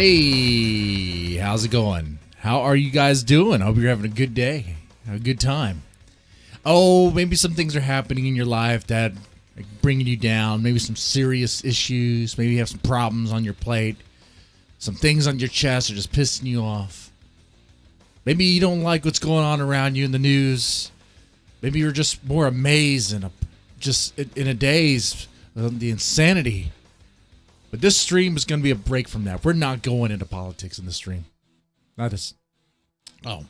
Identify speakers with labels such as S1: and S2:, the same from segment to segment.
S1: Hey, how's it going? How are you guys doing? I hope you're having a good day, a good time. Oh, maybe some things are happening in your life that are bringing you down. Maybe some serious issues. Maybe you have some problems on your plate. Some things on your chest are just pissing you off. Maybe you don't like what's going on around you in the news. Maybe you're just more amazed and just in a daze of the insanity. But this stream is going to be a break from that. We're not going into politics in this stream. Not this. Oh.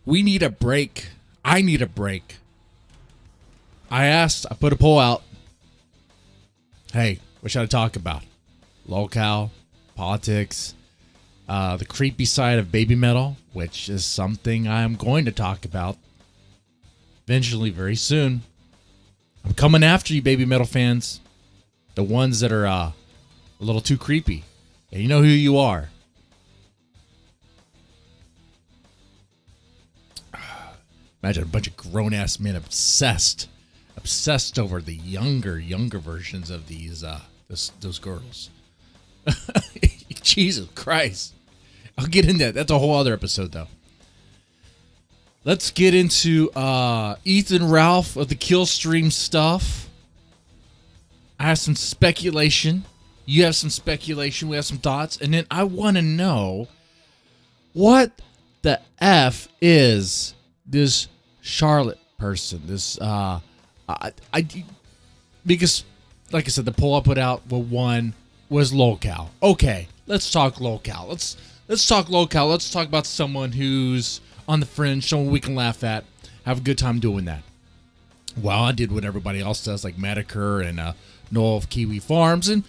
S1: We need a break. I need a break. I put a poll out. Hey, what should I talk about? Locale, politics, the creepy side of baby metal, which is something I'm going to talk about eventually, very soon. I'm coming after you, baby metal fans. The ones that are a little too creepy. And you know who you are. Imagine a bunch of grown-ass men obsessed over the younger versions of those girls. Jesus Christ. I'll get into that. That's a whole other episode, though. Let's get into Ethan Ralph of the Killstream stuff. I have some speculation. You have some speculation. We have some thoughts. And then I want to know what the F is this Charlette person. This, because, like I said, the poll I put out, one was locale. Okay, let's talk locale. Let's talk locale. Let's talk about someone who's on the fringe, someone we can laugh at, have a good time doing that. Well, I did what everybody else does, like Medicare and Noel of Kiwi Farms, and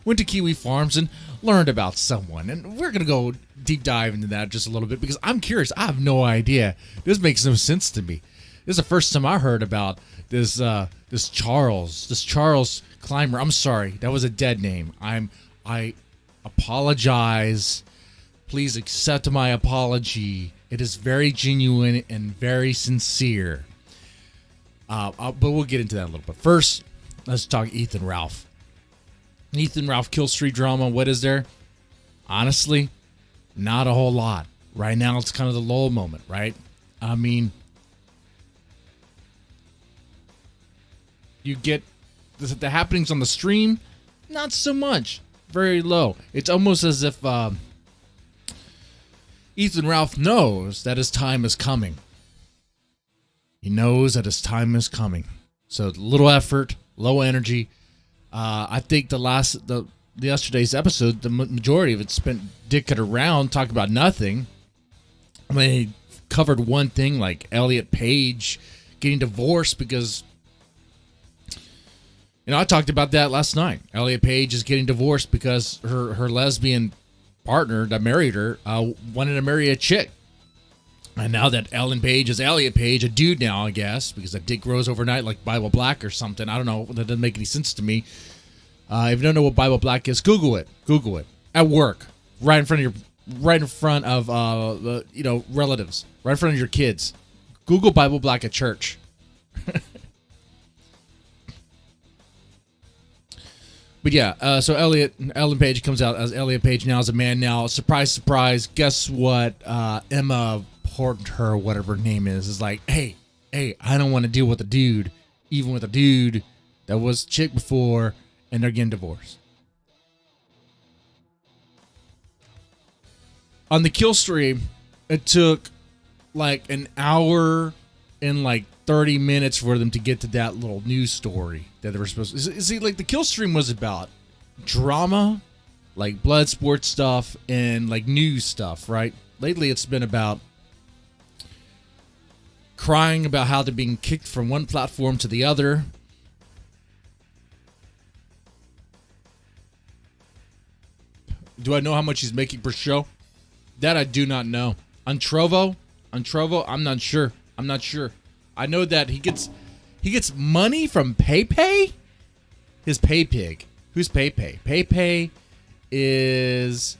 S1: went to Kiwi Farms and learned about someone. And we're going to go deep dive into that just a little bit because I'm curious. I have no idea. This makes no sense to me. This is the first time I heard about this Charlette Clymer. I'm sorry. That was a dead name. I apologize. Please accept my apology. It is very genuine and very sincere. But we'll get into that a little bit. First, let's talk Ethan Ralph. Ethan Ralph Kill Street drama. What is there? Honestly, not a whole lot. Right now, it's kind of the lull moment, right? I mean, you get the happenings on the stream, not so much. Very low. It's almost as if Ethan Ralph knows that his time is coming. He knows that his time is coming. So little effort, low energy. I think yesterday's episode, the majority of it spent dicking around, talking about nothing. I mean, he covered one thing like Elliot Page getting divorced because, I talked about that last night. Elliot Page is getting divorced because her lesbian partner that married her wanted to marry a chick. And now that Ellen Page is Elliot Page, a dude now, I guess, because that dick grows overnight like Bible Black or something. I don't know. That doesn't make any sense to me. If you don't know what Bible Black is, Google it. Google it. At work. Right in front of relatives. Right in front of your kids. Google Bible Black at church. But yeah, so Ellen Page comes out as Elliot Page now as a man now. Surprise, surprise. Guess what? Emma Porter, whatever her name is like, hey, I don't want to deal with a dude, even with a dude that was a chick before, and they're getting divorced. On the kill stream, it took like an hour and like 30 minutes for them to get to that little news story that they were supposed to. See, like the kill stream was about drama, like blood sports stuff, and like news stuff, right? Lately, it's been about crying about how they're being kicked from one platform to the other. Do I know how much he's making per show? That I do not know. On Trovo, I'm not sure. I know that he gets money from PayPay. His PayPig. Who's PayPay? PayPay is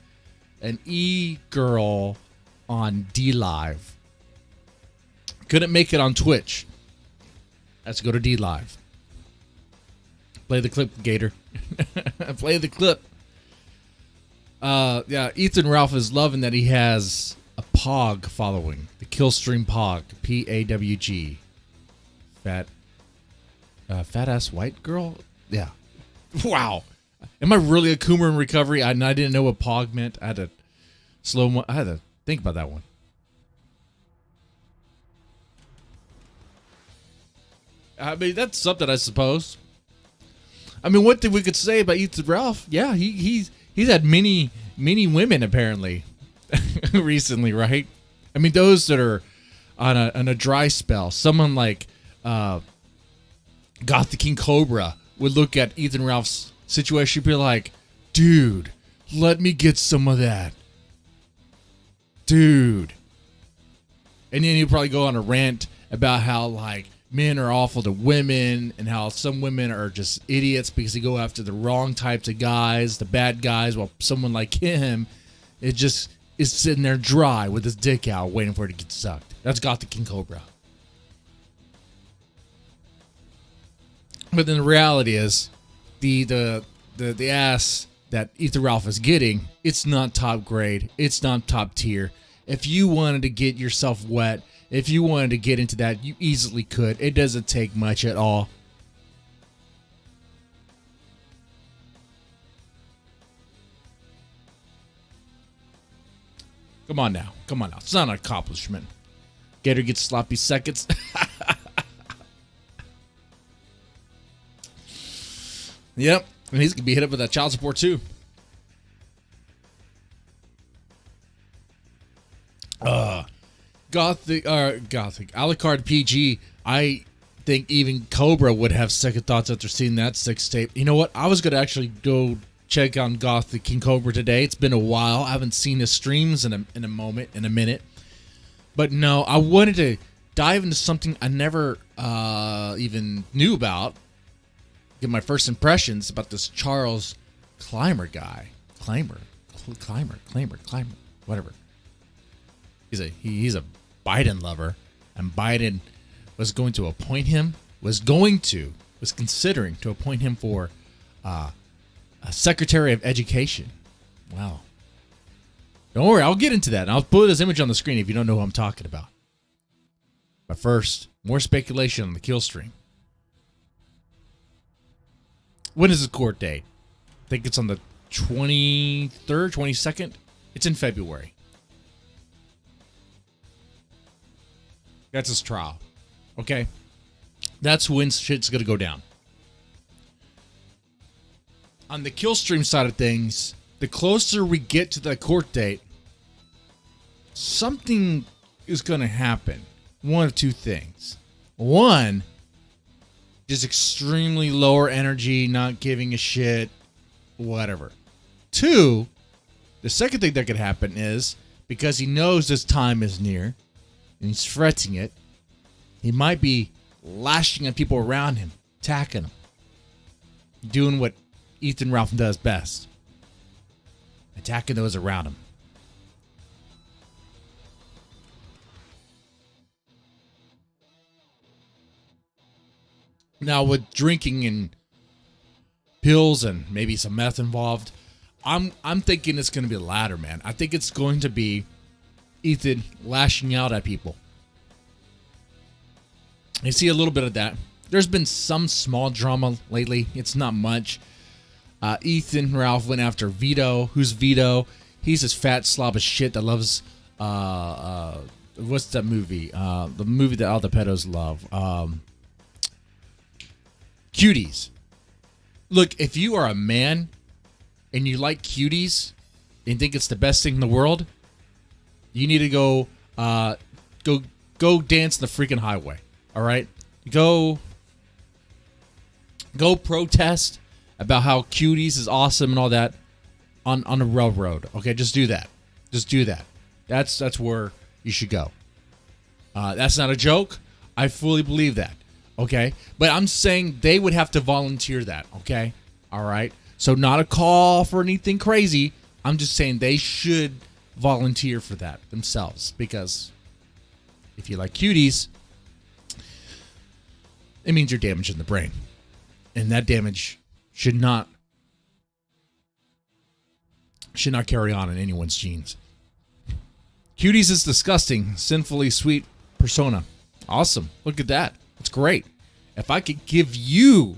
S1: an e-girl on D-Live. Couldn't make it on Twitch. Let's go to D-Live. Play the clip, Gator. Play the clip. Yeah, Ethan Ralph is loving that he has a Pog following. The Killstream Pog. Pawg. Fat ass white girl? Yeah. Wow. Am I really a Coomer in recovery? I didn't know what Pog meant. I had to I had to think about that one. I mean, that's something, I suppose. I mean, one thing we could say about Ethan Ralph, yeah, he's had many women apparently recently, right? I mean, those that are on a dry spell. Someone like Goth the King Cobra would look at Ethan Ralph's situation and be like, dude, let me get some of that. Dude. And then he'd probably go on a rant about how, like, men are awful to women and how some women are just idiots because they go after the wrong types of guys, the bad guys, while someone like him, it just is sitting there dry with his dick out waiting for it to get sucked. That's Goth the King Cobra. But then the reality is, the ass that Ethan Ralph is getting, it's not top grade. It's not top tier. If you wanted to get yourself wet, if you wanted to get into that, you easily could. It doesn't take much at all. Come on now. Come on now. It's not an accomplishment. Gator gets sloppy seconds. Yep. And he's going to be hit up with that child support too. Gothic, Alucard PG. I think even Cobra would have second thoughts after seeing that sex tape. You know what? I was going to actually go check on Gothic King Cobra today. It's been a while. I haven't seen his streams in a minute. But no, I wanted to dive into something I never even knew about. Get my first impressions about this Charlette Clymer guy. Clymer, whatever. He's a Biden lover, and Biden was considering to appoint him for a Secretary of Education. Wow. Don't worry, I'll get into that, and I'll put his image on the screen if you don't know who I'm talking about. But first, more speculation on the kill stream. When is his court date? I think it's on the 23rd, 22nd. It's in February. That's his trial. Okay? That's when shit's going to go down. On the kill stream side of things, the closer we get to the court date, something is going to happen. One of two things. One, just extremely lower energy, not giving a shit, whatever. Two, the second thing that could happen is, because he knows his time is near, and he's fretting it, he might be lashing at people around him, attacking them, doing what Ethan Ralph does best, attacking those around him. Now, with drinking and pills and maybe some meth involved, I'm thinking it's going to be the latter, man. I think it's going to be Ethan lashing out at people. I see a little bit of that. There's been some small drama lately. It's not much. Ethan Ralph went after Vito. Who's Vito? He's this fat slob of shit that loves what's that movie? The movie that all the pedos love. Cuties. Look, if you are a man and you like cuties and think it's the best thing in the world, you need to go dance the freaking highway. All right? Go protest about how cuties is awesome and all that on a railroad. Okay, just do that. Just do that. That's where you should go. That's not a joke. I fully believe that. Okay, but I'm saying they would have to volunteer that. Okay, all right. So not a call for anything crazy. I'm just saying they should volunteer for that themselves, because if you like cuties, it means you're damaging the brain, and that damage should not should not carry on in anyone's genes. Cuties is disgusting. Sinfully sweet persona. Awesome. Look at that. That's great. If I could give you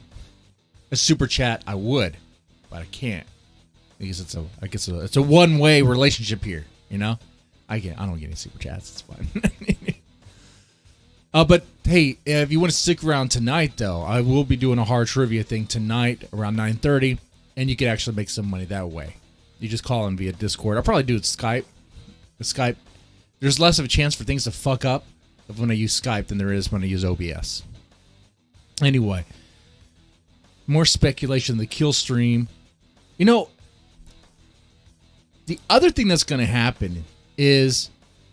S1: a super chat, I would, but I can't because it's a one-way relationship here. You know, I don't get any super chats. It's fine. But hey, if you want to stick around tonight, though, I will be doing a hard trivia thing tonight around 9:30, and you can actually make some money that way. You just call in via Discord. I'll probably do it Skype. Skype. There's less of a chance for things to fuck up when I use Skype than there is when I use OBS. Anyway, more speculation. The kill stream. You know, the other thing that's going to happen is,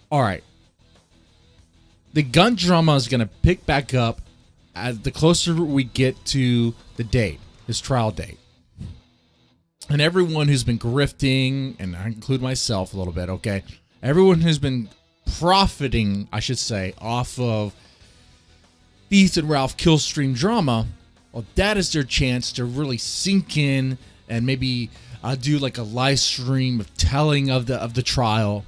S1: all right, the gun drama is going to pick back up as the closer we get to the date, his trial date. And everyone who's been grifting, and I include myself a little bit, okay? Everyone who's been profiting, I should say, off of the Ethan Ralph kill stream drama, well, that is their chance to really sink in and maybe do like a live stream of telling of the trial.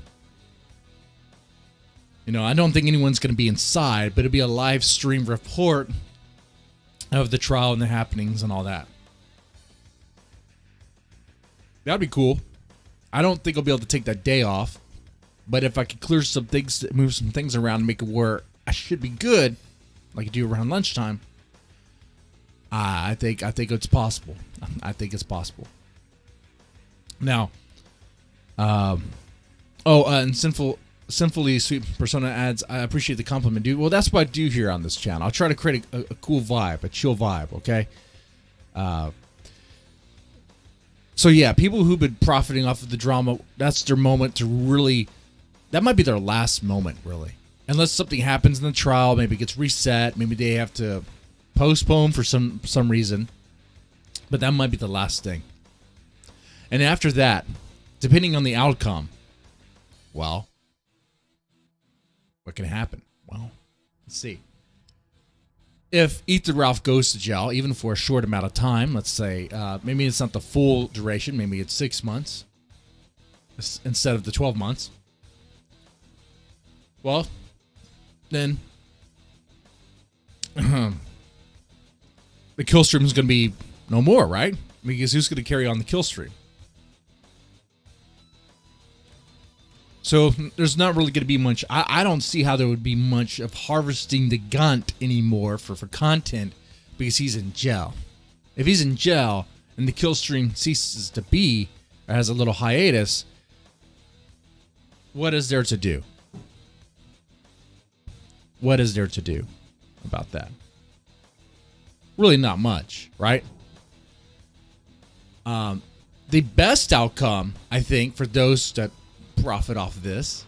S1: You know, I don't think anyone's going to be inside, but it'll be a live stream report of the trial and the happenings and all that. That'd be cool. I don't think I'll be able to take that day off, but if I could clear some things, move some things around, and make it where I should be good, like I do around lunchtime, I think it's possible. I think it's possible. Now, and Sinfully Sweet Persona adds, I appreciate the compliment, dude. Well, that's what I do here on this channel. I'll try to create a cool vibe, a chill vibe, okay? So yeah, people who've been profiting off of the drama, that's their moment to really, that might be their last moment, really. Unless something happens in the trial, maybe it gets reset, maybe they have to postpone for some reason. But that might be the last thing. And after that, depending on the outcome, well, what can happen? Well, let's see. If Ethan Ralph goes to jail, even for a short amount of time, let's say, maybe it's not the full duration, maybe it's 6 months instead of the 12 months. Well, then the kill stream is going to be no more, right? Because who's going to carry on the kill stream? So there's not really going to be much. I don't see how there would be much of harvesting the gunt anymore for content because he's in jail. If he's in jail and the kill stream ceases to be or has a little hiatus, what is there to do? What is there to do about that? Really not much, right? The best outcome, I think, for those that profit off of this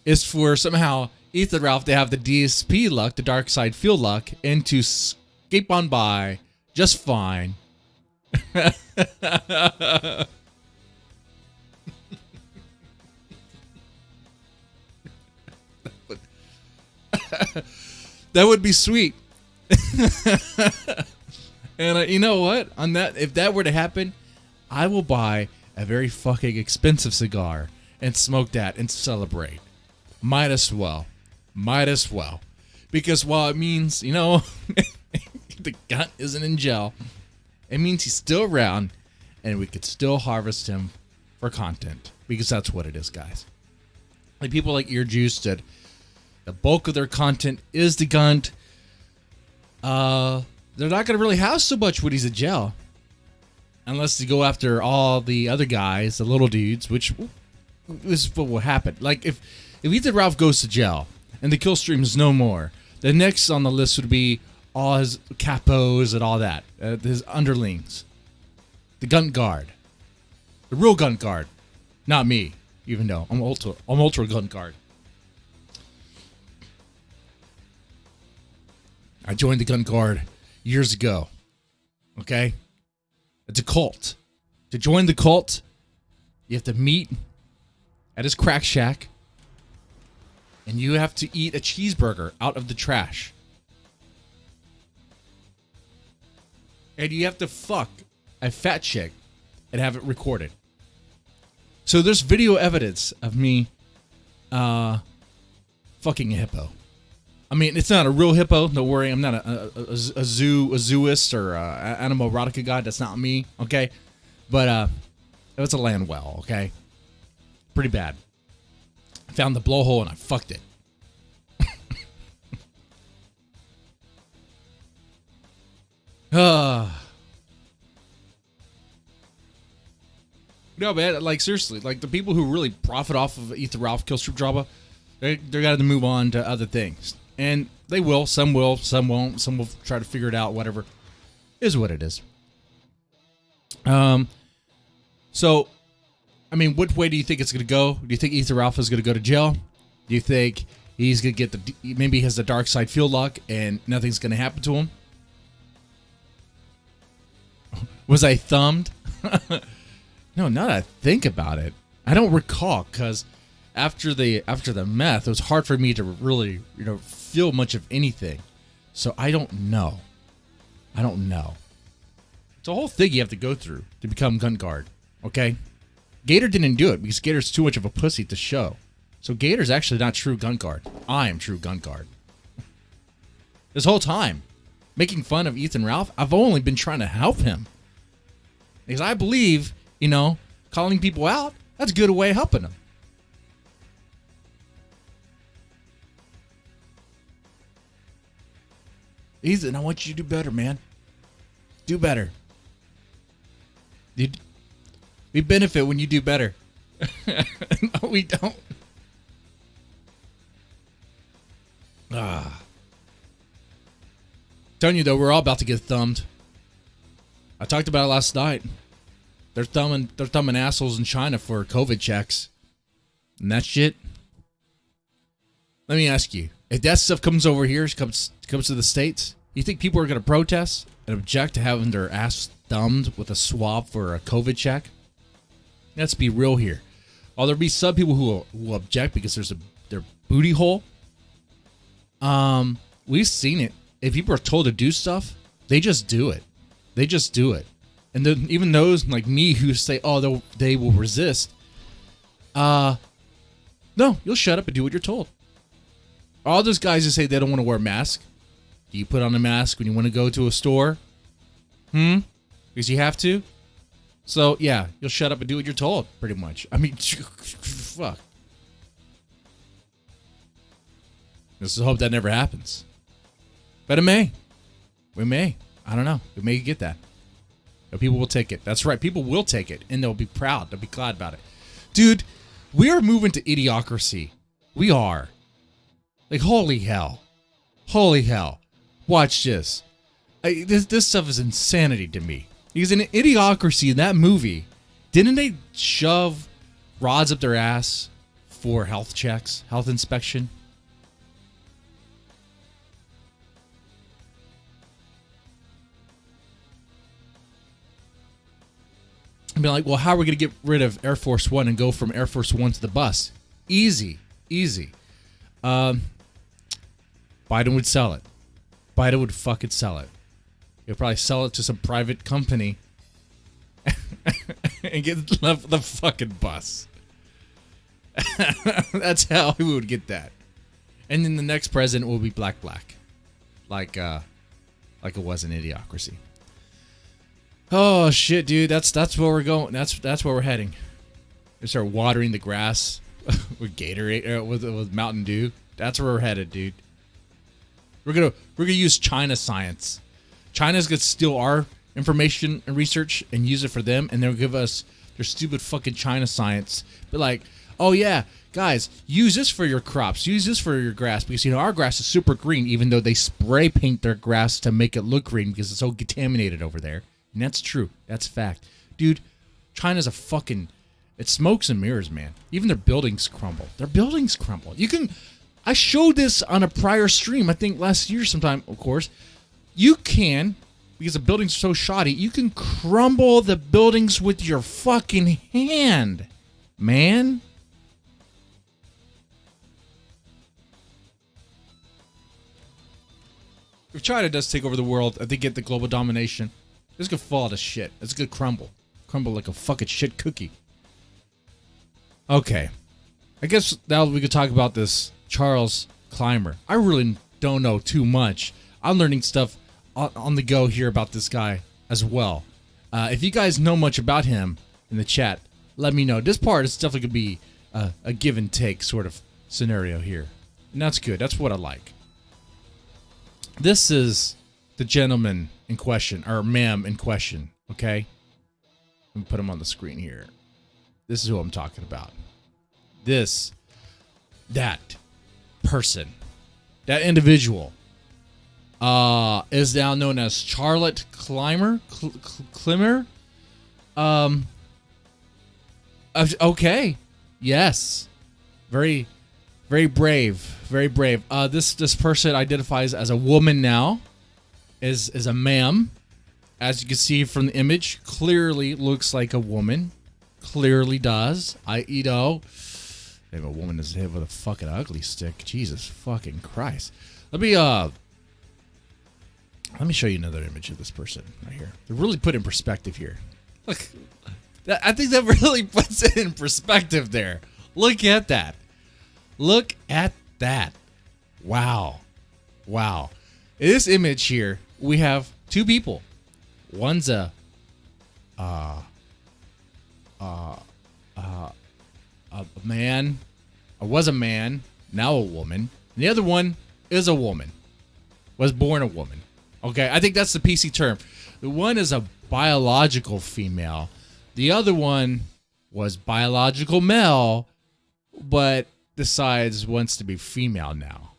S1: is for somehow Ethan Ralph to have the DSP luck, the dark side field luck, and to escape on by just fine. That would be sweet. And you know what? On that, if that were to happen, I will buy a very fucking expensive cigar and smoke that and celebrate. Might as well. Because while it means, you know, the gun isn't in jail, it means he's still around and we could still harvest him for content. Because that's what it is, guys. Like people like Ear Juice that the bulk of their content is the gun. They're not going to really have so much when he's in jail. Unless they go after all the other guys, the little dudes, which this is what will happen. Like if Ethan Ralph goes to jail and the kill stream is no more, the next on the list would be all his capos and all that, his underlings, the gun guard, the real gun guard, not me, even though I'm ultra gun guard. I joined the gun guard years ago. Okay, it's a cult. To join the cult, you have to meet at his crack shack, and you have to eat a cheeseburger out of the trash. And you have to fuck a fat chick and have it recorded. So there's video evidence of me fucking a hippo. I mean, it's not a real hippo. Don't worry. I'm not a zooist or animal erotica guy. That's not me. Okay. But it was a land whale. Okay. Pretty bad. I found the blowhole and I fucked it. No, man, like, seriously, like, the people who really profit off of Eat the Ralph Kill Strip drama, they're got to move on to other things. And they will, some won't, some will try to figure it out, whatever. Is what it is. So, I mean, what way do you think it's going to go? Do you think Eat the Ralph is going to go to jail? Do you think he's going to get maybe he has the dark side field lock and nothing's going to happen to him? Was I thumbed? No, now that I think about it, I don't recall, because after the meth, it was hard for me to really, feel much of anything. So I don't know. It's a whole thing you have to go through to become gun guard, okay? Gator didn't do it because Gator's too much of a pussy to show. So Gator's actually not true gun guard. I am true gun guard. This whole time, making fun of Ethan Ralph, I've only been trying to help him. Because I believe, calling people out, that's a good way of helping them. Ethan, I want you to do better, man. Do better. We benefit when you do better. No, we don't. Telling you, though, we're all about to get thumbed. I talked about it last night. They're thumbing assholes in China for COVID checks. And that shit. Let me ask you, if that stuff comes over here, comes to the States, you think people are going to protest and object to having their ass thumbed with a swab for a COVID check? Let's be real here. While there'll be some people who will object because there's their booty hole. We've seen it. If people are told to do stuff, they just do it. And then even those like me who say, oh, they will resist. No, you'll shut up and do what you're told. All those guys who say they don't want to wear a mask. Do you put on a mask when you want to go to a store? Because you have to? So, yeah, you'll shut up and do what you're told, pretty much. I mean, fuck. Let's hope that never happens. But it may. We may. I don't know. We may get that. But people will take it. That's right. People will take it. And they'll be proud. They'll be glad about it. Dude, we are moving to idiocracy. We are. Like, holy hell. Holy hell. Watch this. This stuff is insanity to me. Because in Idiocracy, in that movie, didn't they shove rods up their ass for health checks, health inspection? I'd be like, well, how are we going to get rid of Air Force One and go from Air Force One to the bus? Easy. Biden would sell it. Biden would fucking sell it. He'll probably sell it to some private company and get the fucking bus. That's how we would get that. And then the next president will be black. Like it was in Idiocracy. Oh shit, dude, that's where we're going. That's where we're heading. We start watering the grass with Gatorade, with Mountain Dew. That's where we're headed, dude. We're gonna use China science. China's gonna steal our information and research and use it for them, and they'll give us their stupid fucking China science. But like, oh yeah, guys, use this for your crops, use this for your grass, because our grass is super green, even though they spray paint their grass to make it look green because it's so contaminated over there. And that's true. That's fact. Dude, China's a fucking... It's smokes and mirrors, man. Even their buildings crumble. I showed this on a prior stream, I think last year sometime, of course. You can, because the buildings are so shoddy, you can crumble the buildings with your fucking hand, man. If China does take over the world, if they get the global domination, it's gonna fall to shit. It's gonna crumble like a fucking shit cookie. Okay. I guess now we could talk about this Charles Clymer. I really don't know too much. I'm learning stuff on the go here about this guy as well. If you guys know much about him in the chat, let me know. This part is definitely going to be a give and take sort of scenario here. And that's good. That's what I like. This is the gentleman in question, or ma'am in question, okay? Let me put him on the screen here. This is who I'm talking about. That person, that individual, is now known as Charlette Clymer. Okay, yes, very, very brave, very brave. This person identifies as a woman now, is a ma'am. As you can see from the image, clearly looks like a woman. Clearly does. Maybe a woman is hit with a fucking ugly stick. Jesus fucking Christ. Let me show you another image of this person right here. To really put in perspective here. Look, I think that really puts it in perspective there. Look at that. Look at that. Wow. Wow. In this image here, we have two people. One's a man, or was a man, now a woman. And the other one is a woman, was born a woman. Okay, I think that's the PC term. The one is a biological female. The other one was biological male, but decides wants to be female now.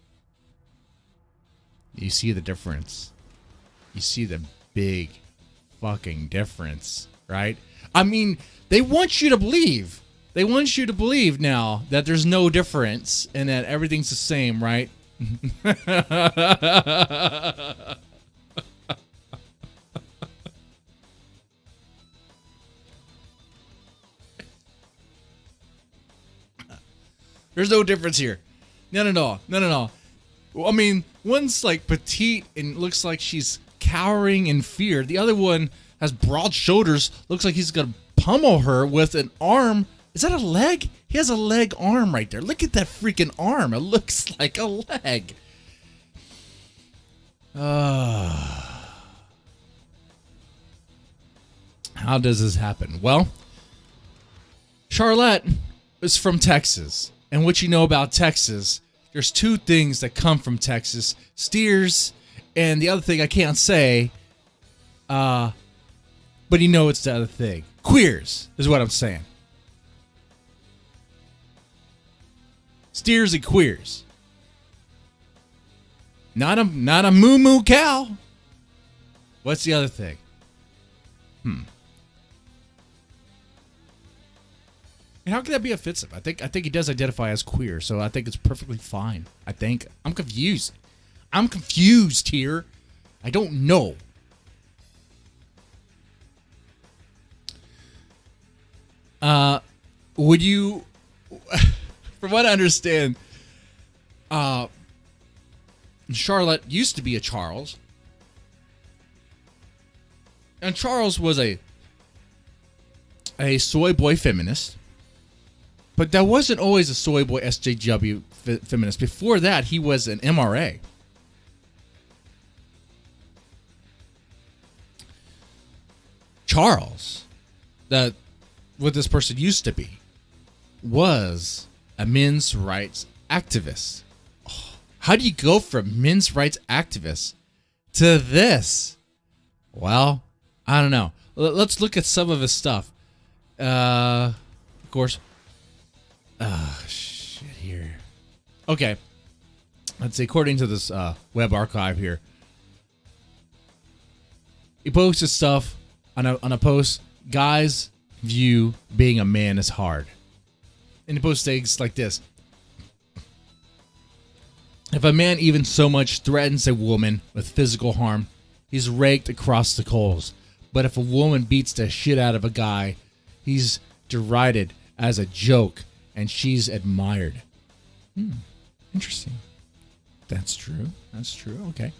S1: You see the difference. You see the big fucking difference, right? I mean, they want you to believe. They want you to believe now that there's no difference and that everything's the same, right? There's no difference here. No. I mean, one's like petite and looks like she's cowering in fear. The other one has broad shoulders. Looks like he's gonna pummel her with an arm. Is that a leg? He has a leg arm right there. Look at that freaking arm. It looks like a leg. How does this happen? Well, Charlette is from Texas. And what you know about Texas, there's two things that come from Texas. Steers, and the other thing I can't say, but you know it's the other thing. Queers is what I'm saying. Steers and queers. Not a moo cow. What's the other thing? And how can that be offensive? I think he does identify as queer, so I think it's perfectly fine. I think. I'm confused. I'm confused here. I don't know. Would you, from what I understand, Charlotte used to be a Charles. And Charles was a soy boy feminist. But that wasn't always a soy boy SJW feminist. Before that, he was an MRA. Charles, that what this person used to be, was a men's rights activist. Oh, how do you go from men's rights activist to this? Well, I don't know. Let's look at some of his stuff. Of course. Shit here. Okay. Let's see. According to this web archive here, he posted stuff on a post. Guys view being a man as hard. And he posts things like this. If a man even so much threatens a woman with physical harm, he's raked across the coals. But if a woman beats the shit out of a guy, he's derided as a joke. And she's admired. Interesting. That's true. Okay.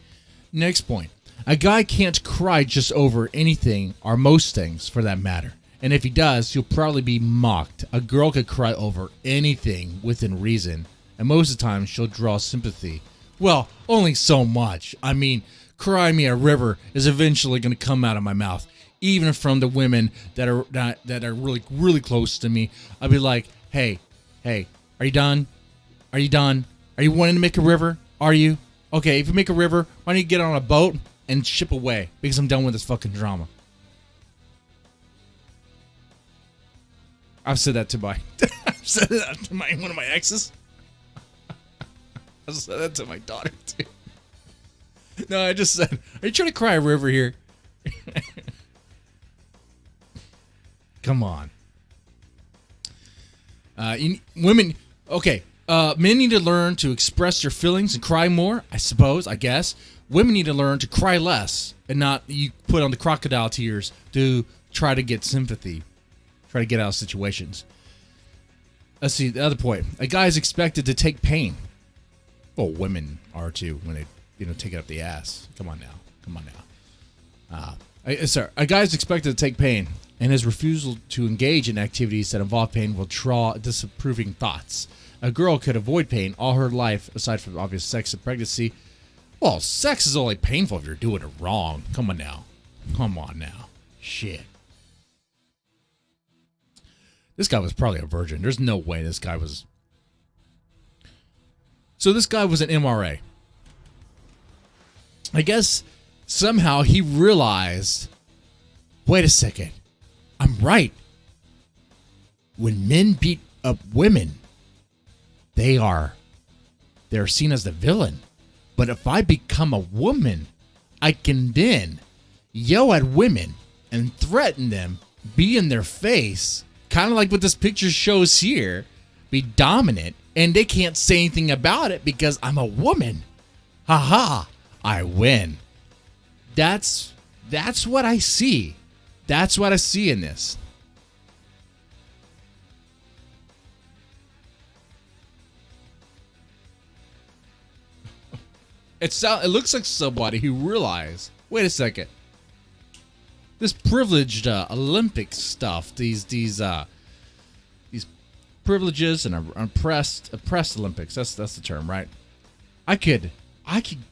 S1: Next point. A guy can't cry just over anything or most things for that matter. And if he does, he'll probably be mocked. A girl could cry over anything within reason, and most of the time she'll draw sympathy. Well, only so much. I mean, cry me a river is eventually going to come out of my mouth, even from the women that are really, really close to me. I'll be like, hey, are you done? Are you done? Are you wanting to make a river? Are you? Okay, if you make a river, why don't you get on a boat and ship away? Because I'm done with this fucking drama. I've said that to my one of my exes. I said that to my daughter too. No, I just said, are you trying to cry a river here? Come on. Women, okay. Men need to learn to express their feelings and cry more, I guess. Women need to learn to cry less and not you put on the crocodile tears to try to get sympathy. Try to get out of situations. Let's see, the other point. A guy is expected to take pain. Well, women are too when they, take it up the ass. Come on now. A guy is expected to take pain, and his refusal to engage in activities that involve pain will draw disapproving thoughts. A girl could avoid pain all her life, aside from obvious sex and pregnancy. Well, sex is only painful if you're doing it wrong. Come on now. Shit. This guy was probably a virgin. There's no way this guy was. So this guy was an MRA. I guess somehow he realized, wait a second, I'm right. When men beat up women, they're seen as the villain. But if I become a woman, I can then yell at women and threaten them, be in their face, kind of like what this picture shows here, be dominant, and they can't say anything about it because I'm a woman. Ha, I win. That's what I see. That's what I see in this. It looks like somebody who realized, wait a second, this privileged Olympic stuff, these privileges and oppressed Olympics. That's the term, right? I could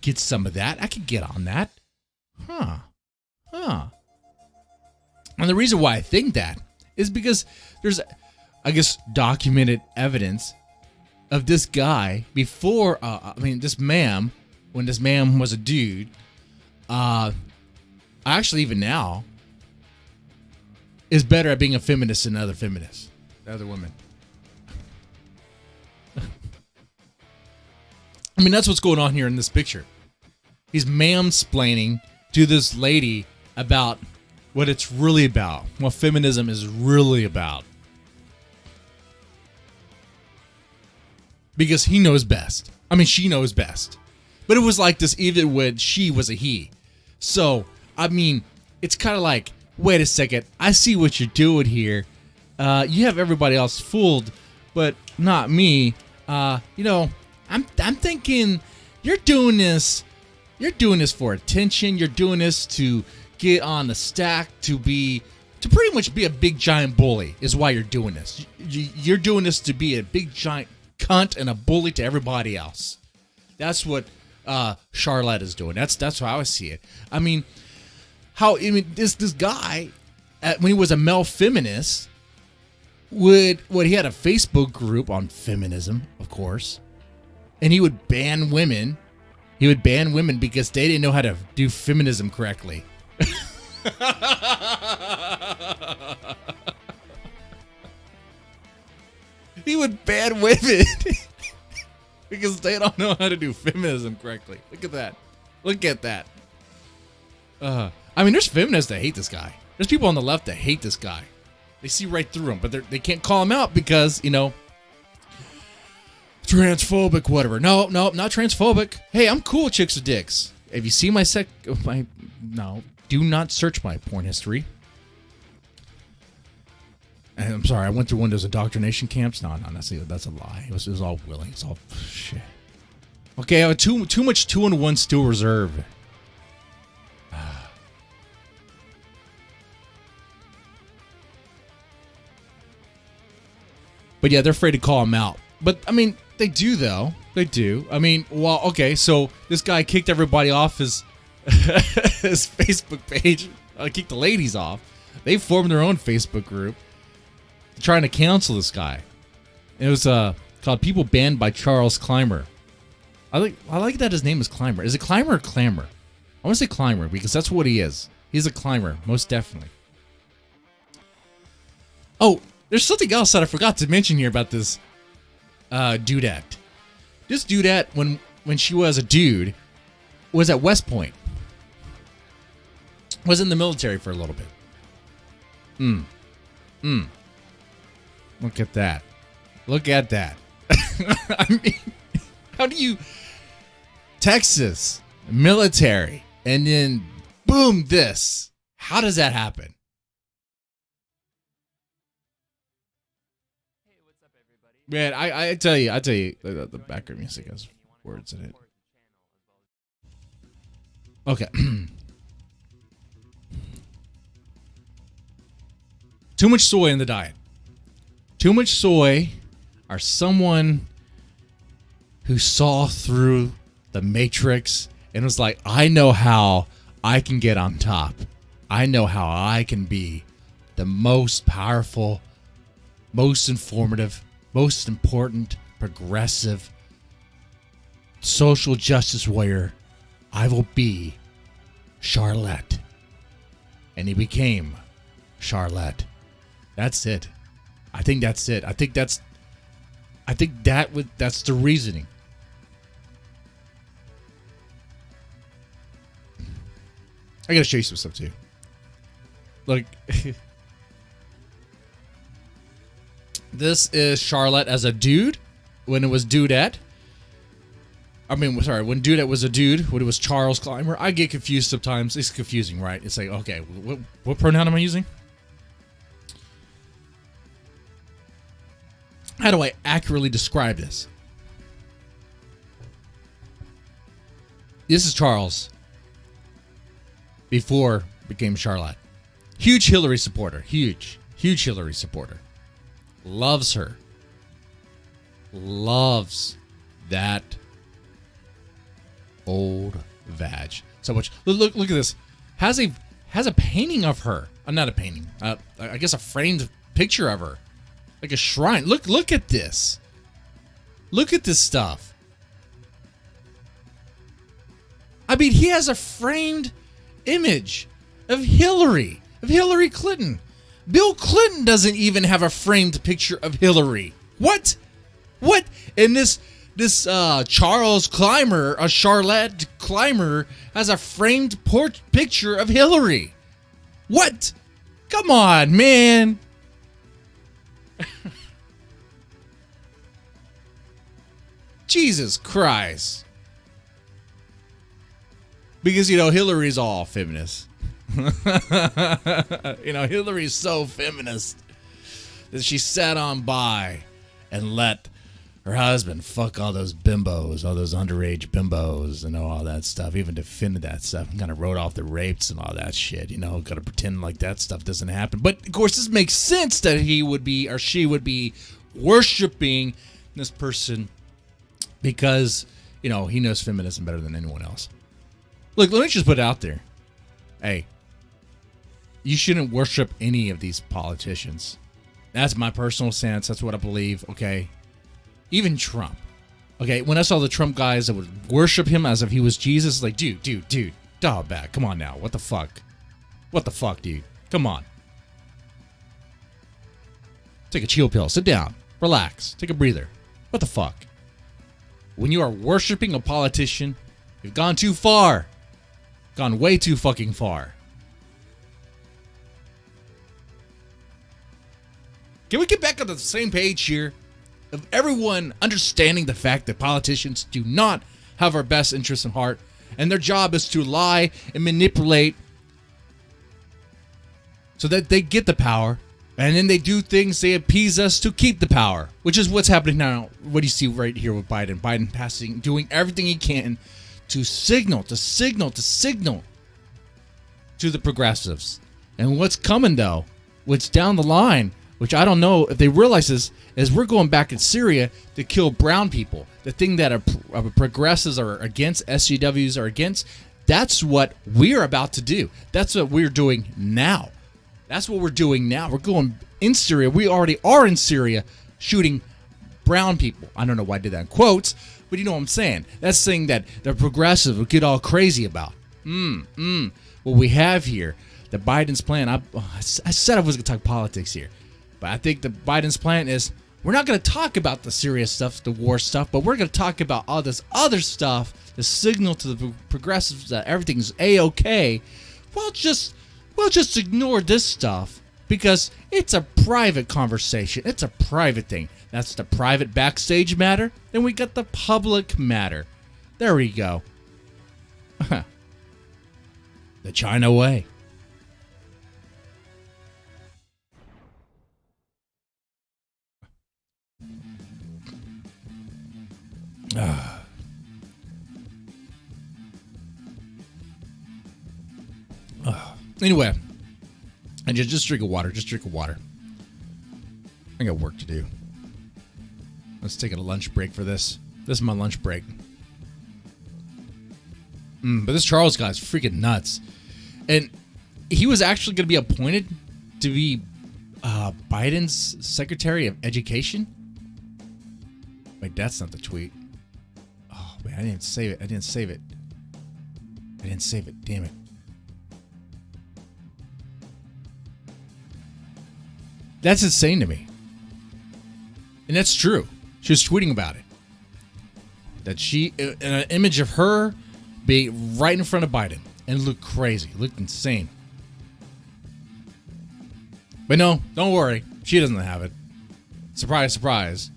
S1: get some of that. I could get on that. Huh. And the reason why I think that is because there's, I guess, documented evidence of this guy before. This ma'am, when this ma'am was a dude. Actually, even now, is better at being a feminist than other feminists, other women. I mean, that's what's going on here in this picture. He's mansplaining to this lady about what it's really about, what feminism is really about. Because he knows best. I mean, she knows best. But it was like this even when she was a he. So, I mean, it's kind of like, wait a second, I see what you're doing here. You have everybody else fooled, but not me. I'm thinking you're doing this for attention. You're doing this to get on the stack, to pretty much be a big giant bully is why you're doing this. You're doing this to be a big giant cunt and a bully to everybody else. That's what Charlette is doing. That's how I see it. This guy, when he was a male feminist, he had a Facebook group on feminism, of course, and he would ban women. He would ban women because they didn't know how to do feminism correctly. He would ban women because they don't know how to do feminism correctly. Look at that. There's feminists that hate this guy. There's people on the left that hate this guy. They see right through him, but they can't call him out because, transphobic, whatever. No, not transphobic. Hey, I'm cool with chicks with dicks. If you see no, do not search my porn history. And I'm sorry, I went through one of those indoctrination camps. No, that's a lie. It was all willing. It's all shit. Okay, I have too much 2-in-1 still reserved. But yeah, they're afraid to call him out. But I mean, they do though. They do. I mean, well, okay, so this guy kicked everybody off his his Facebook page. Kicked the ladies off. They formed their own Facebook group trying to cancel this guy. It was called "People Banned by Charlette Clymer." I like that his name is Clymer. Is it Clymer or Clammer? I want to say Clymer because that's what he is. He's a climber, most definitely. Oh, there's something else that I forgot to mention here about this dudette. This dudette, when she was a dude, was at West Point. Was in the military for a little bit. Look at that. Look at that. I mean, how do you... Texas, military, and then boom, this. How does that happen?
S2: Hey, what's up, everybody?
S1: Man, I tell you, the background music has words in it. Okay. Too much soy in the diet. Too much soy or someone who saw through the matrix and was like, I know how I can get on top. I know how I can be the most powerful, most informative, most important, progressive, social justice warrior. I will be Charlette. And he became Charlette. That's it. I think that's it. I think that's the reasoning. I gotta show you some stuff too. Look, this is Charlette as a dude when it was dudette. I mean, sorry, when dudette was a dude, when it was Charlette Clymer. I get confused sometimes. It's confusing, right? It's like, okay, what pronoun am I using? How do I accurately describe this? This is Charles before became Charlette. Huge Hillary supporter. Huge Hillary supporter. Loves her. Loves that old vag so much. Look at this. Has a painting of her. Not a painting. I guess a framed picture of her. Like a shrine. Look at this. Look at this stuff. I mean, he has a framed image of Hillary Clinton. Bill Clinton doesn't even have a framed picture of Hillary. What? And this Charles Clymer, Charlette Clymer, has a framed picture of Hillary. What? Come on, man. Jesus Christ. Because, Hillary's all feminist. Hillary's so feminist that she sat on by and let her husband fuck all those bimbos, all those underage bimbos and all that stuff, even defended that stuff and kind of wrote off the rapes and all that shit, got to pretend like that stuff doesn't happen. But, of course, this makes sense that he would be or she would be worshiping this person because, he knows feminism better than anyone else. Look, let me just put it out there. Hey, you shouldn't worship any of these politicians. That's my personal stance. That's what I believe, okay? Even Trump. Okay, when I saw the Trump guys that would worship him as if he was Jesus, like, dude, dial back. Come on now. What the fuck? What the fuck, dude? Come on. Take a chill pill. Sit down. Relax. Take a breather. What the fuck? When you are worshiping a politician, you've gone too far. Gone way too fucking far. Can we get back on the same page here? Of everyone understanding the fact that politicians do not have our best interests in heart, and their job is to lie and manipulate so that they get the power, and then they do things, they appease us to keep the power, which is what's happening now. What do you see right here with Biden? Biden passing, doing everything he can to signal to the progressives. And what's coming, though, what's down the line, which I don't know if they realize this, is we're going back in Syria to kill brown people. The thing that progressives are against, SJWs are against, that's what we're about to do. That's what we're doing now. That's what we're doing now. We're going in Syria. We already are in Syria shooting brown people. I don't know why I did that in quotes, but you know what I'm saying. That's the thing that the progressives will get all crazy about. What we have here, the Biden's plan, I said I was going to talk politics here, but I think the Biden's plan is we're not going to talk about the serious stuff, the war stuff, but we're going to talk about all this other stuff, the signal to the progressives that everything's A-okay. We'll just ignore this stuff because it's a private conversation. It's a private thing. That's the private backstage matter. Then we got the public matter. There we go. The China way. Anyway, and just drink of water. Just drink of water. I got work to do. Let's take a lunch break for this. This is my lunch break. But this Charles guy's freaking nuts. And he was actually going to be appointed to be Biden's Secretary of Education. Wait, that's not the tweet. Oh, man, I didn't save it. Damn it. That's insane to me. And that's true. She was tweeting about it. That an image of her being right in front of Biden. And it looked crazy. It looked insane. But no, don't worry. She doesn't have it. Surprise, surprise.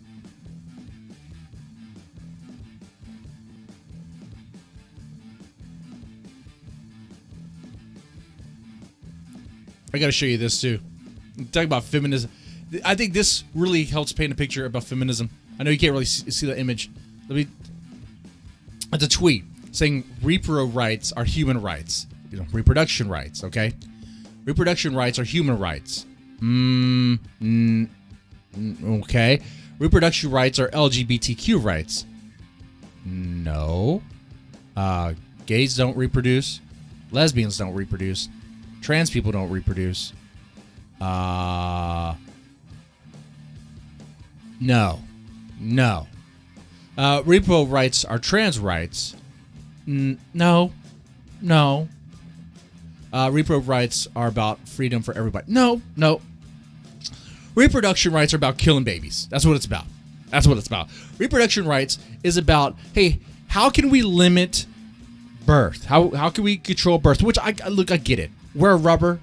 S1: I gotta show you this too. Talk about feminism. I think this really helps paint a picture about feminism. I know you can't really see the image. It's a tweet saying repro rights are human rights. You know, reproduction rights, okay? Reproduction rights are human rights. Okay. Reproduction rights are LGBTQ rights. No. Gays don't reproduce. Lesbians don't reproduce. Trans people don't reproduce. No. Repro rights are trans rights. No. Repro rights are about freedom for everybody. No. Reproduction rights are about killing babies. That's what it's about. Reproduction rights is about, hey, how can we limit birth? How can we control birth? Which I get it. Wear rubber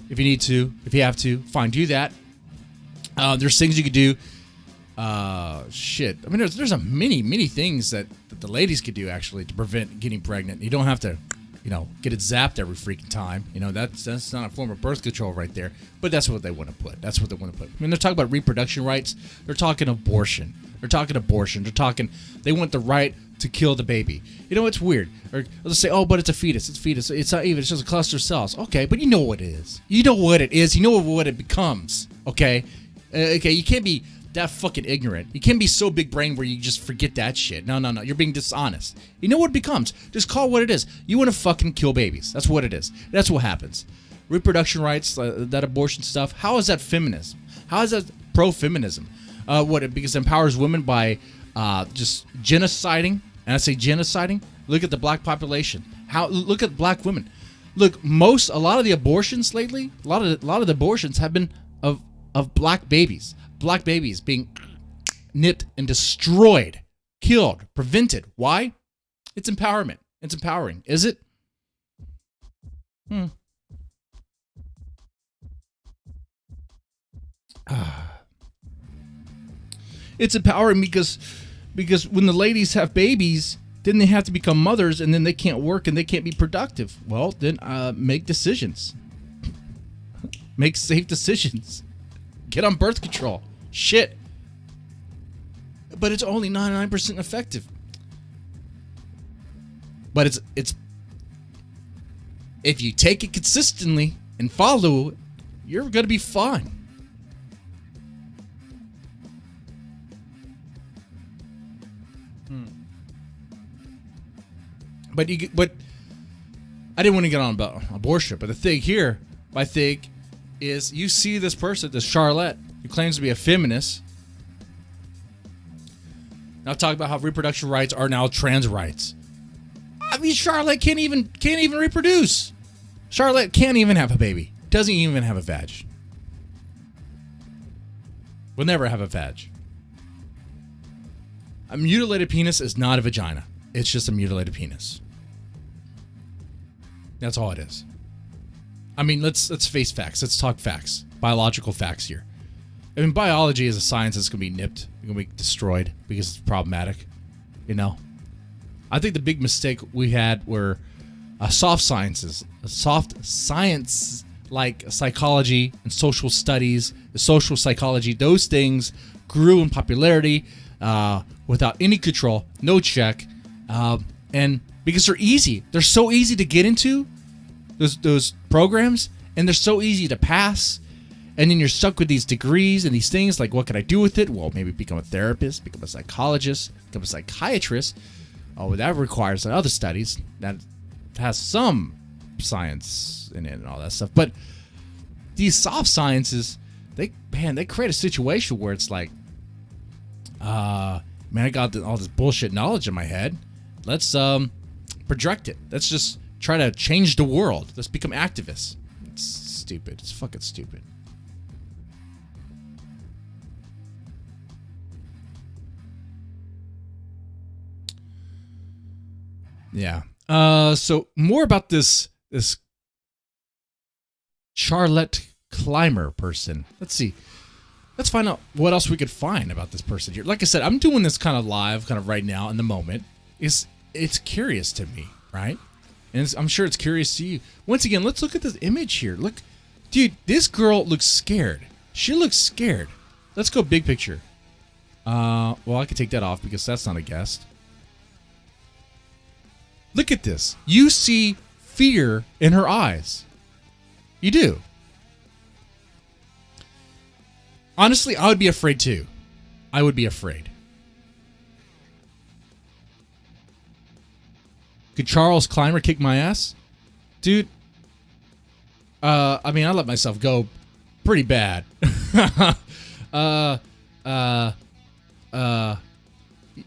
S1: if you need to, if you have to. Fine, do that. There's things you could do. Shit. I mean, there's a many things that the ladies could do actually to prevent getting pregnant. You don't have to, get it zapped every freaking time. That's not a form of birth control right there. But that's what they want to put. I mean, they're talking about reproduction rights. They're talking abortion. They're talking. They want the right to kill the baby. It's weird. Or they'll say, oh, but it's a fetus. It's not even. It's just a cluster of cells. Okay, but you know what it is. You know what it becomes. Okay. Okay. You can't be that fucking ignorant. You can't be so big brain where you just forget that shit. No. You're being dishonest. You know what it becomes. Just call it what it is. You want to fucking kill babies. That's what it is. That's what happens. Reproduction rights, that abortion stuff. How is that feminism? How is that pro-feminism? Because it empowers women by just genociding. And I say genociding. Look at the black population. Look at black women. Look, a lot of the abortions lately, a lot of the abortions have been of black babies. Black babies being nipped and destroyed, killed, prevented. Why? It's empowerment. It's empowering. Is it? It's empowering because when the ladies have babies, then they have to become mothers, and then they can't work and they can't be productive. Well, then make decisions. Make safe decisions. Get on birth control. Shit. But it's only 99% effective. But it's if you take it consistently and follow it, you're going to be fine. But I didn't want to get on about abortion. But the thing here, I think, is you see this person, this Charlette, who claims to be a feminist, now talk about how reproduction rights are now trans rights. I mean, Charlette can't even reproduce. Charlette can't even have a baby. Doesn't even have a vag. Will never have a vag. A mutilated penis is not a vagina. It's just a mutilated penis. That's all it is. I mean, let's face facts. Let's talk facts. Biological facts here. I mean, biology is a science that's going to be nipped. Going to be destroyed because it's problematic. You know? I think the big mistake we had were soft science like psychology and social studies, the social psychology. Those things grew in popularity without any control, no check. And because they're easy. They're so easy to get into, those programs, and they're so easy to pass. And then you're stuck with these degrees and these things like, what can I do with it? Well, maybe become a therapist, become a psychologist, become a psychiatrist. Oh, that requires other studies that has some science in it and all that stuff. But these soft sciences, they create a situation where it's like, man, I got all this bullshit knowledge in my head. Let's project it. Let's just try to change the world. Let's become activists. It's stupid. It's fucking stupid. Yeah. So more about this Charlette Clymer person. Let's see. Let's find out what else we could find about this person here. Like I said, I'm doing this kind of live, kind of right now in the moment. It's curious to me, right? And I'm sure it's curious to you. Once again, let's look at this image here. Look, dude, this girl looks scared. She looks scared. Let's go big picture. Well, I could take that off because that's not a guest. Look at this. You see fear in her eyes. You do. Honestly, I would be afraid too. I would be afraid. Could Charles Clymer kick my ass? Dude, I mean, I let myself go pretty bad.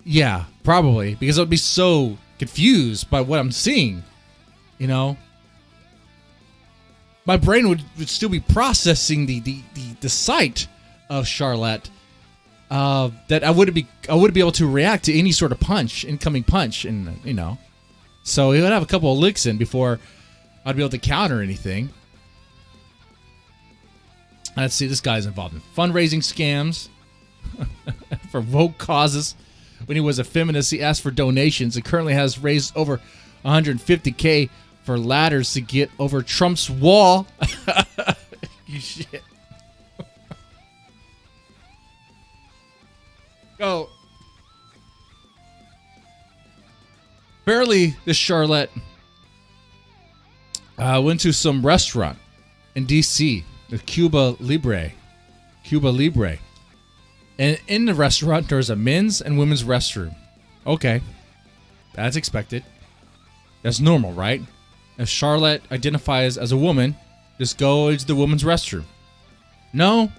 S1: Yeah, probably. Because I would be so confused by what I'm seeing. You know? My brain would still be processing the sight of Charlette. That I wouldn't be able to react to any sort of incoming punch, and you know. So he would have a couple of licks in before I'd be able to counter anything. Let's see, this guy's involved in fundraising scams for woke causes. When he was a feminist, he asked for donations and currently has raised over $150K for ladders to get over Trump's wall. You shit. Oh. Apparently, this Charlette went to some restaurant in D.C., the Cuba Libre. And in the restaurant, there's a men's and women's restroom. Okay. That's expected. That's normal, right? If Charlette identifies as a woman, just go into the women's restroom. No.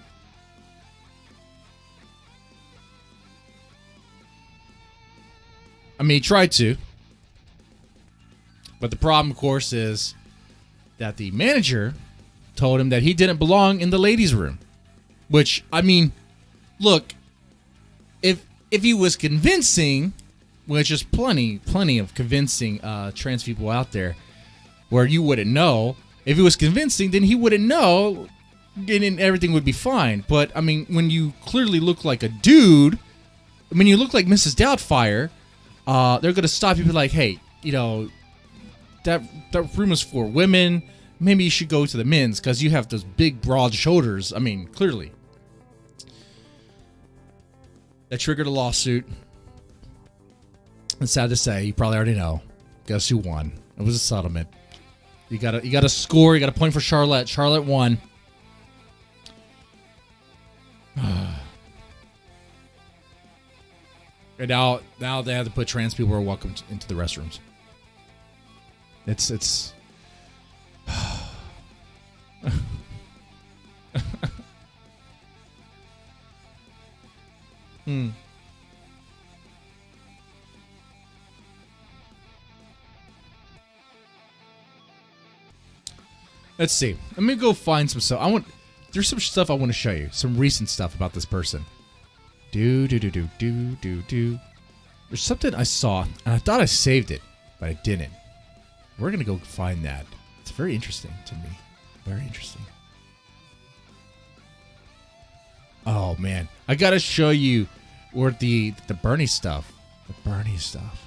S1: I mean, he tried to. But the problem, of course, is that the manager told him that he didn't belong in the ladies' room. Which, I mean, look, if he was convincing, which is plenty of convincing trans people out there where you wouldn't know. If he was convincing, then he wouldn't know and everything would be fine. But, I mean, when you clearly look like a dude, when you look like Mrs. Doubtfire, they're going to stop you and be like, hey, you know, that room is for women. Maybe you should go to the men's because you have those big, broad shoulders. I mean, clearly. That triggered a lawsuit. And sad to say, you probably already know. Guess who won? It was a settlement. You got a score. You got a point for Charlette. Charlette won. And now they have to put trans people are welcome into the restrooms. It's. Let's see. Let me go find some stuff. There's some stuff I want to show you. Some recent stuff about this person. There's something I saw, and I thought I saved it, but I didn't. We're going to go find that. It's very interesting to me. Very interesting. Oh, man. I got to show you where the Bernie stuff. The Bernie stuff.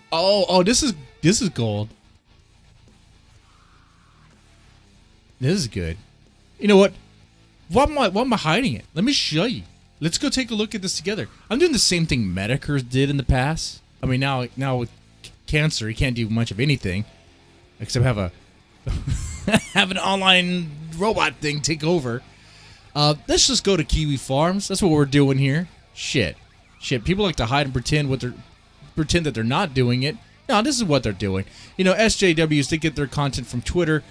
S1: Oh, this is gold. This is good. You know what? Why am I hiding it? Let me show you. Let's go take a look at this together. I'm doing the same thing Medicare did in the past. I mean, now with cancer, you can't do much of anything except have an online robot thing take over. Let's just go to Kiwi Farms. That's what we're doing here. Shit. People like to hide and pretend that they're not doing it. No, this is what they're doing. You know, SJWs, they get their content from Twitter.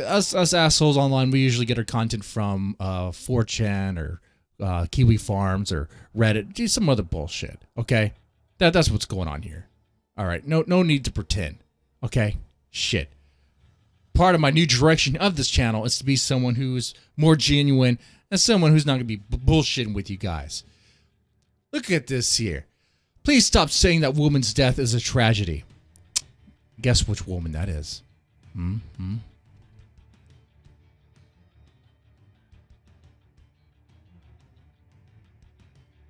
S1: Us assholes online, we usually get our content from 4chan or Kiwi Farms or Reddit, some other bullshit. Okay, that's what's going on here. All right, no need to pretend. Okay, shit. Part of my new direction of this channel is to be someone who's more genuine and someone who's not gonna be bullshitting with you guys. Look at this here. Please stop saying that woman's death is a tragedy. Guess which woman that is?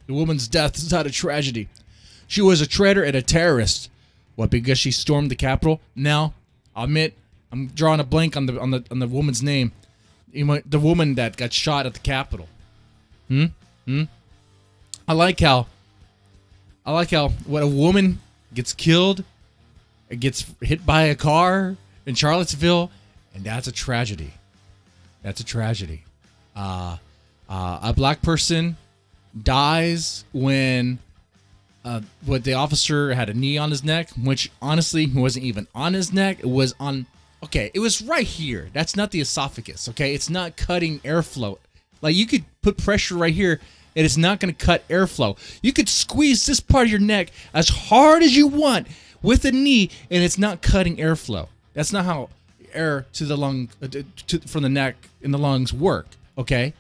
S1: The woman's death is not a tragedy. She was a traitor and a terrorist. What, because she stormed the Capitol? Now, I'll admit, I'm drawing a blank on the woman's name. The woman that got shot at the Capitol. I like how when a woman gets killed, it gets hit by a car in Charlottesville, and that's a tragedy. That's a tragedy. A black person dies when the officer had a knee on his neck, which honestly wasn't even on his neck. It was on. Okay, it was right here. That's not the esophagus. Okay, it's not cutting airflow. Like, you could put pressure right here, and it's not going to cut airflow. You could squeeze this part of your neck as hard as you want with a knee, and it's not cutting airflow. That's not how air to the lung, from the neck in the lungs work. Okay,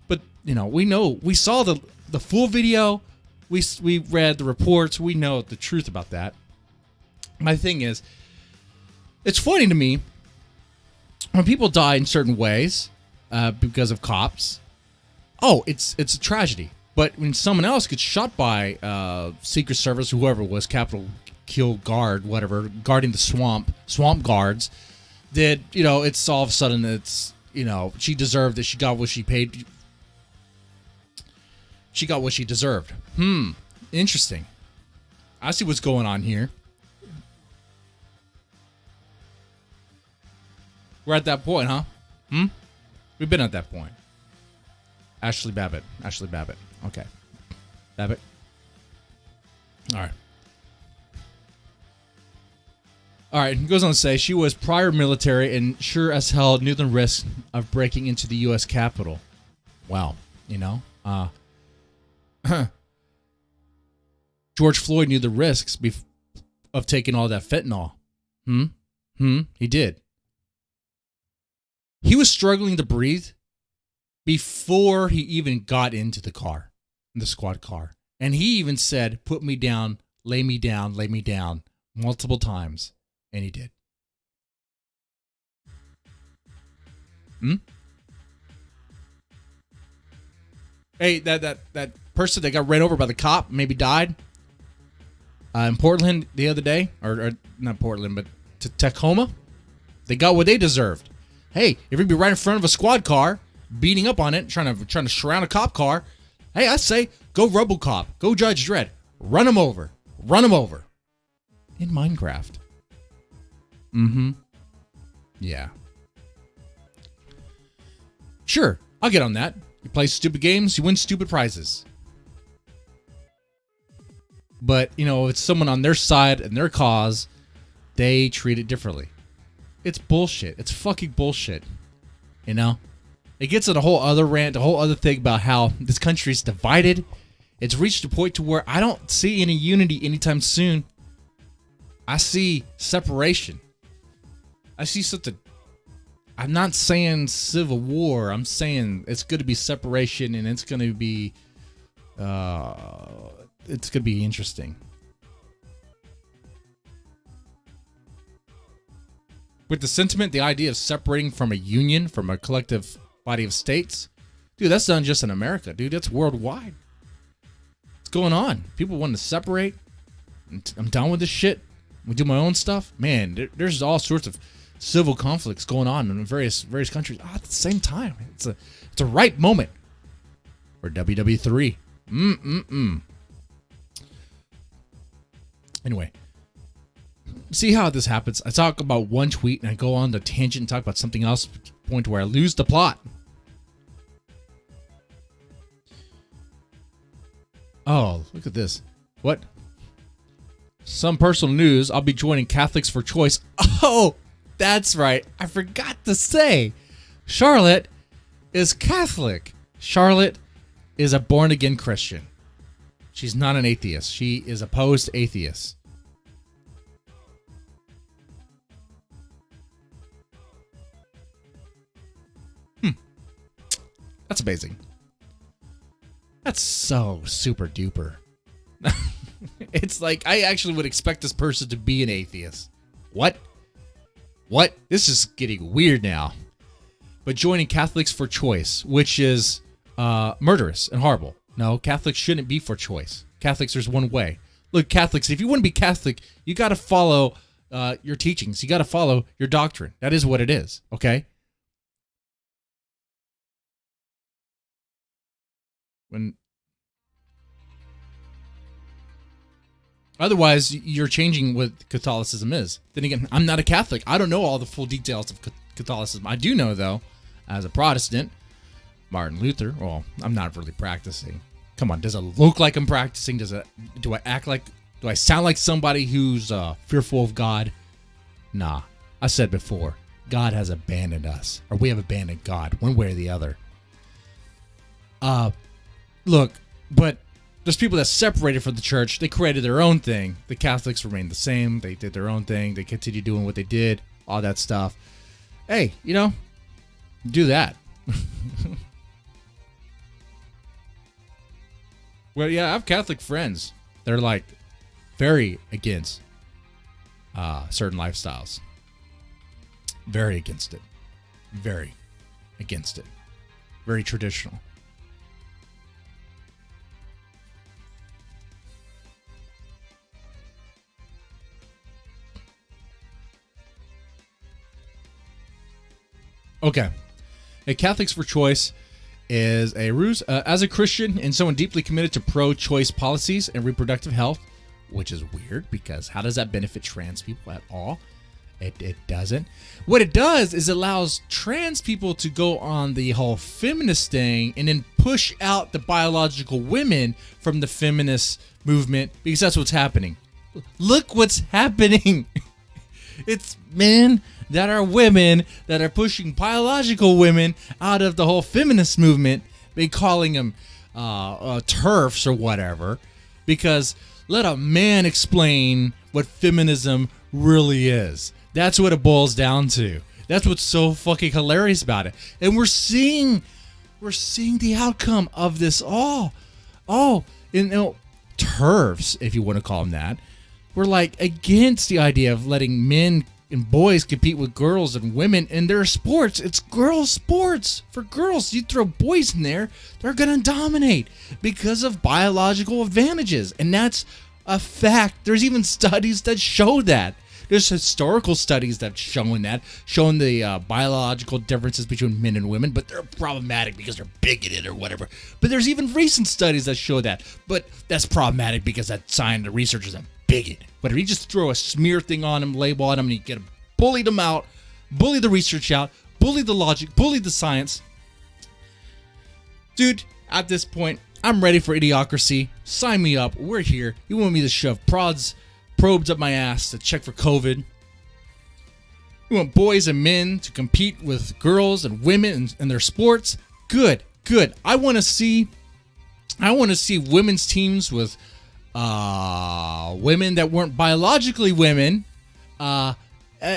S1: but you know, we saw the full video. We read the reports. We know the truth about that. My thing is, it's funny to me when people die in certain ways because of cops. Oh, it's a tragedy. But when someone else gets shot by Secret Service, whoever it was, Capitol Kill Guard, whatever, guarding the swamp guards, that, you know, it's all of a sudden it's, you know, she deserved it. She got what she paid. She got what she deserved. Interesting. I see what's going on here. We're at that point, huh? We've been at that point. Ashley Babbitt. Okay. Babbitt. All right. He goes on to say she was prior military and sure as hell knew the risk of breaking into the U.S. Capitol. Wow. You know? George Floyd knew the risks of taking all that fentanyl. He did. He was struggling to breathe before he even got into the car, the squad car. And he even said, "Put me down, lay me down, lay me down," multiple times. And he did. Hey, that person that got ran over by the cop, maybe died in Portland the other day, or not Portland, but Tacoma. They got what they deserved. Hey, if you're gonna be right in front of a squad car, beating up on it, trying to surround a cop car, hey, I say go RoboCop, go Judge Dredd, run him over in Minecraft. Yeah. Sure, I'll get on that. You play stupid games, you win stupid prizes. But, you know, it's someone on their side and their cause, they treat it differently. It's bullshit. It's fucking bullshit. You know? It gets at a whole other rant, a whole other thing about how this country is divided. It's reached a point to where I don't see any unity anytime soon. I see separation. I see something. I'm not saying civil war. I'm saying it's going to be separation, and it's going to be interesting. With the sentiment, the idea of separating from a union, from a collective body of states, dude, that's not just in America, dude. That's worldwide. What's going on? People want to separate. I'm done with this shit. We do my own stuff. Man, there's all sorts of civil conflicts going on in various countries at the same time. It's a right moment for WW3. Anyway, see how this happens. I talk about one tweet and I go on the tangent and talk about something else to the point where I lose the plot. Oh, look at this. What? Some personal news. I'll be joining Catholics for Choice. Oh, that's right. I forgot to say. Charlette is Catholic. Charlette is a born-again Christian. She's not an atheist. She is opposed to atheists. That's amazing. That's so super duper. It's like I actually would expect this person to be an atheist. What? This is getting weird now. But joining Catholics for Choice, which is murderous and horrible. No, Catholics shouldn't be for choice. Catholics, there's one way. Look, Catholics, if you want to be Catholic, you got to follow your teachings. You got to follow your doctrine. That is what it is, okay? Otherwise, you're changing what Catholicism is. Then again, I'm not a Catholic. I don't know all the full details of Catholicism. I do know, though, as a Protestant, Martin Luther, well, I'm not really practicing. Come on, does it look like I'm practicing? Do I sound like somebody who's fearful of God? Nah. I said before, God has abandoned us, or we have abandoned God, one way or the other. Look, but there's people that separated from the church. They created their own thing. The Catholics remained the same. They did their own thing. They continued doing what they did, all that stuff. Hey, you know, do that. Well, yeah, I have Catholic friends. They're like very against certain lifestyles. Very against it. Very against it. Very traditional. Okay. Catholics for Choice is a ruse. As a Christian and someone deeply committed to pro-choice policies and reproductive health, which is weird because how does that benefit trans people at all? It doesn't. What it does is it allows trans people to go on the whole feminist thing and then push out the biological women from the feminist movement because that's what's happening. Look what's happening. It's men that are women that are pushing biological women out of the whole feminist movement, by calling them TERFs or whatever, because let a man explain what feminism really is. That's what it boils down to. That's what's so fucking hilarious about it. And we're seeing the outcome of this all. Oh, you know, TERFs, if you want to call them that, we're like against the idea of letting men and boys compete with girls and women in their sports. It's girls' sports. For girls, you throw boys in there, they're going to dominate because of biological advantages. And that's a fact. There's even studies that show that. There's historical studies that have shown the biological differences between men and women, but they're problematic because they're bigoted or whatever. But there's even recent studies that show that, but that's problematic because the researchers are bigot. But if you just throw a smear thing on them, label on them, and you get them, bully them out, bully the research out, bully the logic, bully the science, Dude, at this point, I'm ready for idiocracy. Sign me up. We're here. You want me to shove probes up my ass to check for COVID? You want boys and men to compete with girls and women in their sports? Good. I want to see women's teams with women that weren't biologically women.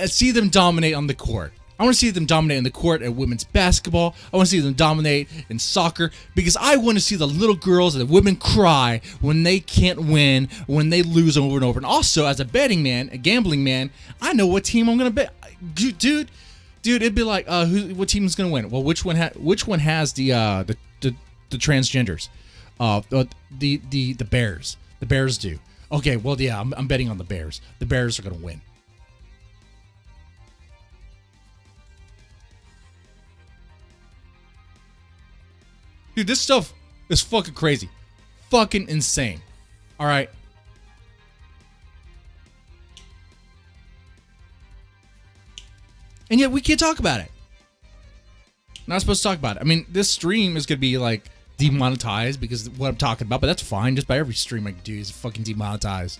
S1: See them dominate on the court. I want to see them dominate in the court at women's basketball. I want to see them dominate in soccer because I want to see the little girls and the women cry when they can't win, when they lose over and over. And also, as a betting man, a gambling man, I know what team I'm going to bet. Dude, it'd be like, what team is going to win? Well, which one has the transgenders? The Bears. The Bears do. Okay, well, yeah, I'm betting on the Bears. The Bears are going to win. Dude, this stuff is fucking crazy. Fucking insane. All right. And yet we can't talk about it. Not supposed to talk about it. I mean, this stream is going to be like demonetized because of what I'm talking about, but that's fine. Just about every stream I do is fucking demonetized.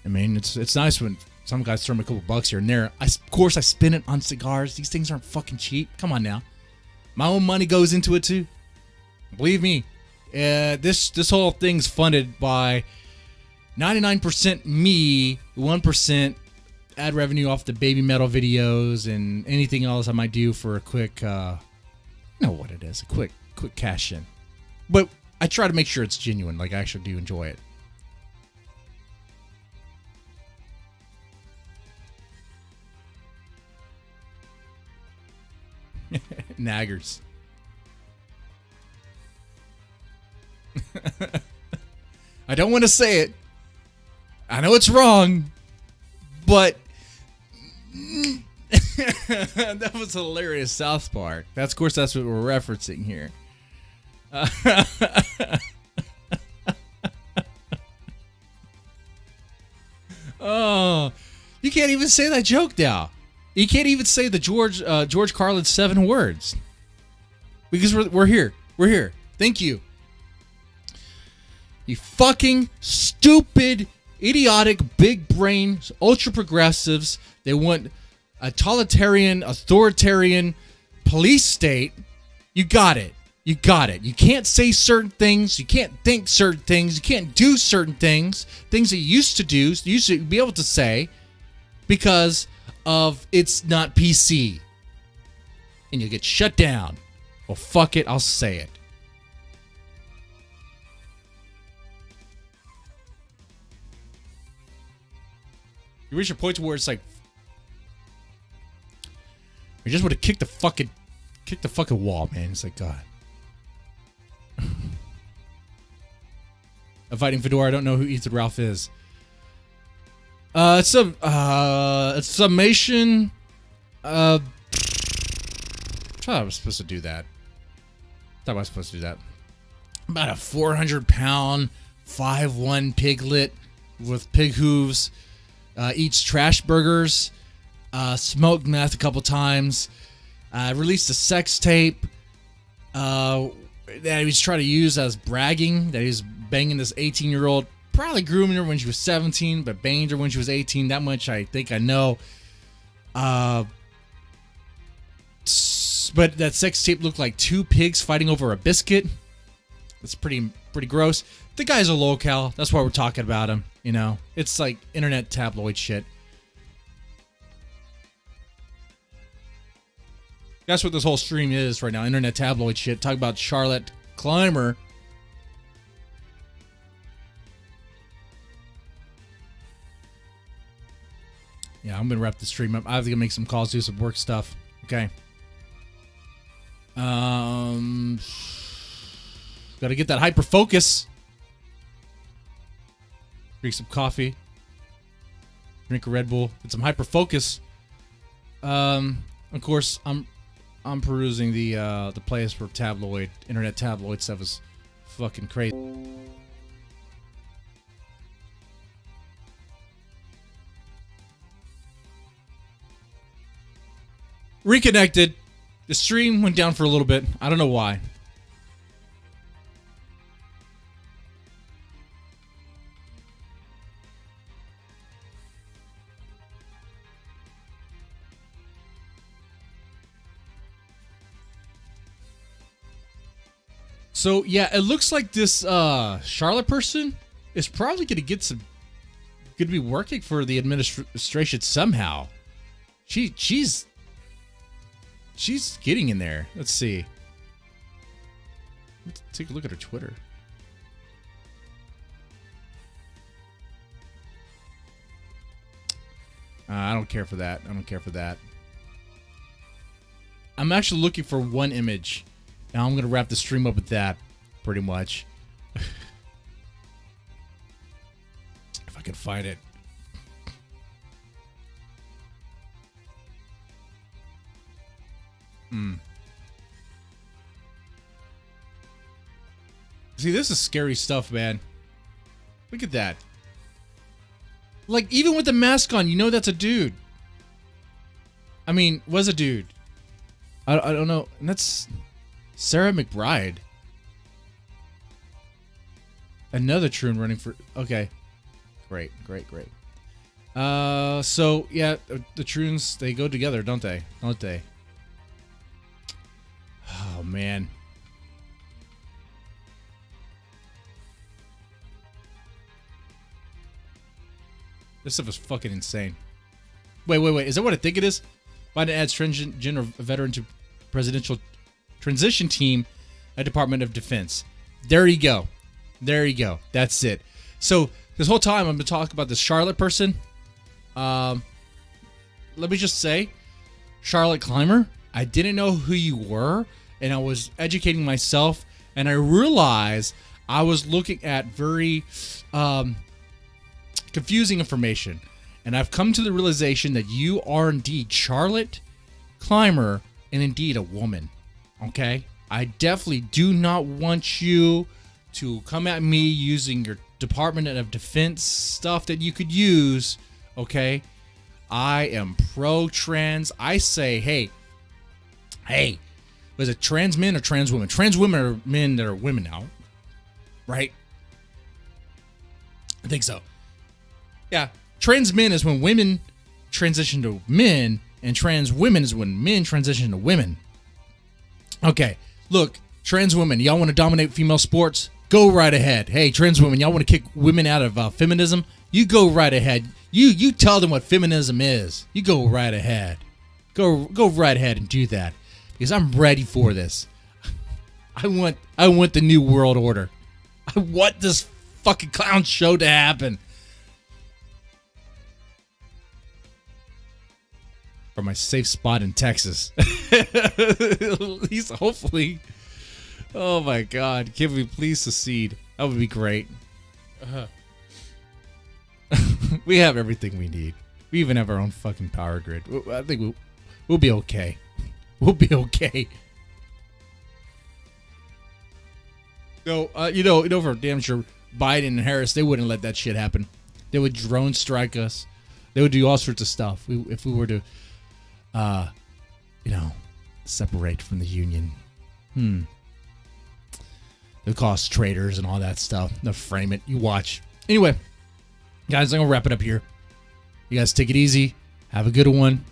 S1: I mean, it's nice when some guys throw me a couple bucks here and there. Of course, I spend it on cigars. These things aren't fucking cheap. Come on now. My own money goes into it too. Believe me, this whole thing's funded by 99% me, 1% ad revenue off the baby metal videos and anything else I might do for a quick, you know what it is, a quick cash in. But I try to make sure it's genuine, like I actually do enjoy it. Naggers. I don't want to say it. I know it's wrong, but that was hilarious. South Park. Of course, that's what we're referencing here. Oh, you can't even say that joke now. You can't even say the George Carlin's 7 words because we're here. We're here. Thank you. You fucking stupid, idiotic, big brain, ultra progressives. They want a totalitarian, authoritarian police state. You got it. You can't say certain things. You can't think certain things. You can't do certain things. Things that you used to do, you used to be able to say because of it's not PC. And you'll get shut down. Well, fuck it. I'll say it. You reach a point where it's like, you just want to kick the fucking wall, man. It's like, God. A fighting fedora. I don't know who Ethan Ralph is. It's a summation. I thought I was supposed to do that. About a 400-pound 5'1" piglet with pig hooves. Eats trash burgers. Smoked meth a couple times. Released a sex tape. That he was trying to use as bragging. That he was banging this 18-year-old. Probably grooming her when she was 17, but banged her when she was 18. That much I think I know. But that sex tape looked like 2 pigs fighting over a biscuit. That's pretty gross. The guy's a locale. That's why we're talking about him. You know, it's like internet tabloid shit. That's what this whole stream is right now. Internet tabloid shit. Talk about Charlette Clymer. Yeah, I'm gonna wrap the stream up. I have to make some calls, do some work stuff. Okay. Gotta get that hyper focus. Drink some coffee. Drink a Red Bull. Get some hyper focus. Of course, I'm perusing the place for internet tabloid stuff is fucking crazy. Reconnected. The stream went down for a little bit. I don't know why. So yeah, it looks like this Charlotte person is probably going to be working for the administration somehow. She's getting in there. Let's see. Let's take a look at her Twitter. I don't care for that. I don't care for that. I'm actually looking for one image. Now I'm going to wrap the stream up with that, pretty much. If I can find it. See, this is scary stuff, man. Look at that. Like, even with the mask on, you know that's a dude. I mean, was a dude. I don't know. And that's Sarah McBride. Another Troon running for... Okay. Great. So, yeah, the Troons, they go together, don't they? Don't they? Oh, man. This stuff is fucking insane. Wait. Is that what I think it is? Biden adds transgender veteran to presidential transition team at Department of Defense. There you go. That's it. So this whole time I'm going to talk about this Charlotte person. Let me just say, Charlette Clymer, I didn't know who you were, and I was educating myself, and I realized I was looking at very confusing information, and I've come to the realization that you are indeed Charlette Clymer, and indeed a woman. Okay? I definitely do not want you to come at me using your Department of Defense stuff that you could use. Okay? I am pro-trans. I say, hey, was it trans men or trans women? Trans women are men that are women now, right? I think so. Yeah, trans men is when women transition to men, and trans women is when men transition to women. Okay, look, trans women, y'all want to dominate female sports? Go right ahead. Hey, trans women, y'all want to kick women out of feminism? You go right ahead. You tell them what feminism is. You go right ahead. Go right ahead and do that, because I'm ready for this. I want the new world order. I want this fucking clown show to happen. From my safe spot in Texas. At least hopefully. Oh my God. Can we please secede? That would be great. We have everything we need. We even have our own fucking power grid. I think we'll be okay. We'll be okay. So, you know for damn sure, Biden and Harris, they wouldn't let that shit happen. They would drone strike us. They would do all sorts of stuff if we were to separate from the union. They'll call us traitors and all that stuff. They'll frame it. You watch. Anyway, guys, I'm going to wrap it up here. You guys take it easy. Have a good one.